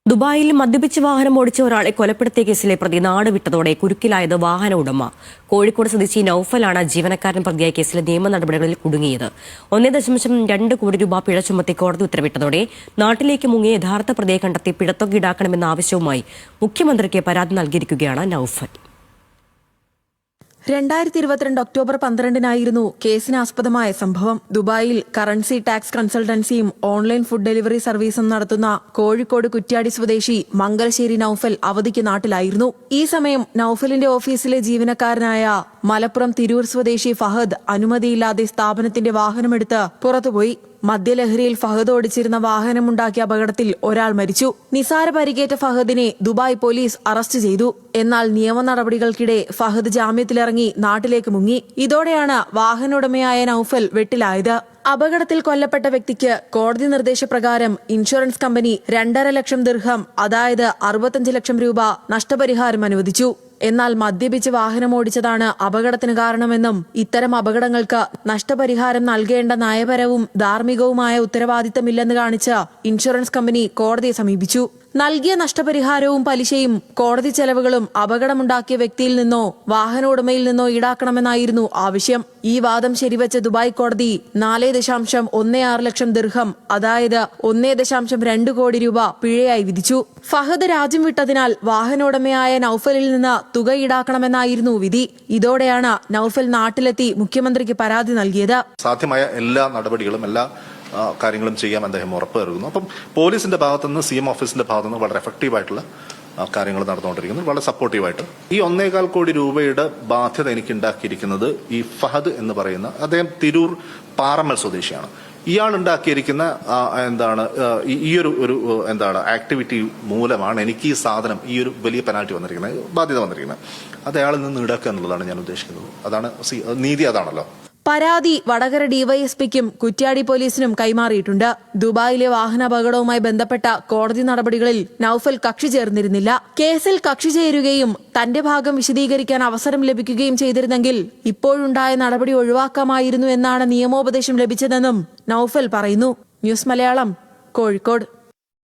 ദുബായിൽ മദ്യപിച്ച് വാഹനം ഓടിച്ച ഒരാളെ കൊലപ്പെടുത്തിയ കേസിലെ പ്രതി നാട് വിട്ടതോടെ കുരുക്കിലായത് വാഹന ഉടമ. കോഴിക്കോട് സ്വദേശി നൌഫലാണ് ജീവനക്കാരൻ പ്രതിയായ കേസിലെ നിയമ നടപടികളിൽ കുടുങ്ങിയത്. 1.2 കോടി രൂപ പിഴ ചുമത്തി കോടതി ഉത്തരവിട്ടതോടെ നാട്ടിലേക്ക് മുങ്ങിയ യഥാർത്ഥ പ്രതിയെ കണ്ടെത്തി പിഴത്തുക ഈടാക്കണമെന്ന ആവശ്യവുമായി മുഖ്യമന്ത്രിക്ക് പരാതി നൽകിയിരിക്കുകയാണ് നൌഫൽ. 2022 ഒക്ടോബർ 12-നായിരുന്നു കേസിനാസ്പദമായ സംഭവം. ദുബായിൽ കറൻസി ടാക്സ് കൺസൾട്ടൻസിയും ഓൺലൈൻ ഫുഡ് ഡെലിവറി സർവീസും നടത്തുന്ന കോഴിക്കോട് കുറ്റ്യാടി സ്വദേശി മംഗലശ്ശേരി നൌഫൽ അവധിക്ക് നാട്ടിലായിരുന്നു. ഈ സമയം നൌഫലിന്റെ ഓഫീസിലെ ജീവനക്കാരനായ മലപ്പുറം തിരൂർ സ്വദേശി ഫഹദ് അനുമതിയില്ലാതെ സ്ഥാപനത്തിന്റെ വാഹനമെടുത്ത് പുറത്തുപോയി. മദ്യലഹരിയിൽ ഫഹദ് ഓടിച്ചിരുന്ന വാഹനമുണ്ടാക്കിയ അപകടത്തിൽ ഒരാൾ മരിച്ചു. നിസാര പരിക്കേറ്റ ഫഹദിനെ ദുബായ് പോലീസ് അറസ്റ്റ് ചെയ്തു. എന്നാൽ നിയമ നടപടികൾക്കിടെ ഫഹദ് ജാമ്യത്തിലിറങ്ങി നാട്ടിലേക്ക് മുങ്ങി. ഇതോടെയാണ് വാഹനോടമയായ നൌഫൽ വെട്ടിലായത്. അപകടത്തിൽ കൊല്ലപ്പെട്ട വ്യക്തിക്ക് കോടതി നിർദ്ദേശപ്രകാരം ഇൻഷുറൻസ് കമ്പനി 2.5 ലക്ഷം ദിർഹം, അതായത് 65 ലക്ഷം രൂപ നഷ്ടപരിഹാരം അനുവദിച്ചു. എന്നാൽ മദ്യപിച്ച് വാഹനമോടിച്ചതാണ് അപകടത്തിന് കാരണമെന്നും ഇത്തരം അപകടങ്ങൾക്ക് നഷ്ടപരിഹാരം നൽകേണ്ട നയപരവും ധാർമ്മികവുമായ ഉത്തരവാദിത്തമില്ലെന്ന് കാണിച്ച് ഇൻഷുറൻസ് കമ്പനി കോടതിയെ സമീപിച്ചു. നൽകിയ നഷ്ടപരിഹാരവും പലിശയും കോടതി ചെലവുകളും അപകടമുണ്ടാക്കിയ വ്യക്തിയിൽ നിന്നോ വാഹനോടമയിൽ നിന്നോ ഈടാക്കണമെന്നായിരുന്നു ആവശ്യം. ഈ വാദം ശരിവെച്ച ദുബായ് കോടതി 4.16 ലക്ഷം ദിർഹം, അതായത് 1.2 കോടി രൂപ പിഴയായി വിധിച്ചു. ഫഹദ് രാജ്യം വിട്ടതിനാൽ വാഹനോടമയായ നൌഫലിൽ നിന്ന് തുക ഈടാക്കണമെന്നായിരുന്നു വിധി. ഇതോടെയാണ് നൌഫൽ നാട്ടിലെത്തി മുഖ്യമന്ത്രിക്ക് പരാതി നൽകിയത്. സാധ്യമായ എല്ലാ നടപടികളും കാര്യങ്ങളും ചെയ്യാൻ അദ്ദേഹം ഉറപ്പ് നൽകുന്നു. അപ്പം പോലീസിന്റെ ഭാഗത്തുനിന്ന് CM ഓഫീസിന്റെ ഭാഗത്തുനിന്ന് വളരെ എഫക്റ്റീവായിട്ടുള്ള കാര്യങ്ങൾ നടന്നുകൊണ്ടിരിക്കുന്നു, വളരെ സപ്പോർട്ടീവായിട്ട്. ഈ 1.25 കോടി രൂപയുടെ ബാധ്യത എനിക്ക് ഉണ്ടാക്കിയിരിക്കുന്നത് ഈ ഫഹദ് എന്ന് പറയുന്ന അദ്ദേഹം തിരൂർ പാറമ്മൽ സ്വദേശിയാണ്. ഇയാൾ ഉണ്ടാക്കിയിരിക്കുന്ന ഒരു ആക്ടിവിറ്റി മൂലമാണ് എനിക്ക് ഈ സാധനം, ഈ ഒരു വലിയ പെനാൽറ്റി വന്നിരിക്കുന്നത്, ബാധ്യത വന്നിരിക്കുന്നത്. അത് അയാളിൽ നിന്ന് ഈടാക്കുക എന്നുള്ളതാണ് ഞാൻ ഉദ്ദേശിക്കുന്നത്. അതാണ് നീതി, അതാണല്ലോ. പരാതി വടകര ഡിവൈഎസ്പിക്കും കുറ്റ്യാടി പോലീസിനും കൈമാറിയിട്ടുണ്ട്. ദുബായിലെ വാഹനാപകടവുമായി ബന്ധപ്പെട്ട കോടതി നടപടികളിൽ നൌഫൽ കക്ഷി ചേർന്നിരുന്നില്ല. കേസിൽ കക്ഷി ചേരുകയും തന്റെ ഭാഗം വിശദീകരിക്കാൻ അവസരം ലഭിക്കുകയും ചെയ്തിരുന്നെങ്കിൽ ഇപ്പോഴുണ്ടായ നടപടി ഒഴിവാക്കാമായിരുന്നു എന്നാണ് നിയമോപദേശം ലഭിച്ചതെന്നും നൌഫൽ പറയുന്നു. ന്യൂസ് മലയാളം, കോഴിക്കോട്.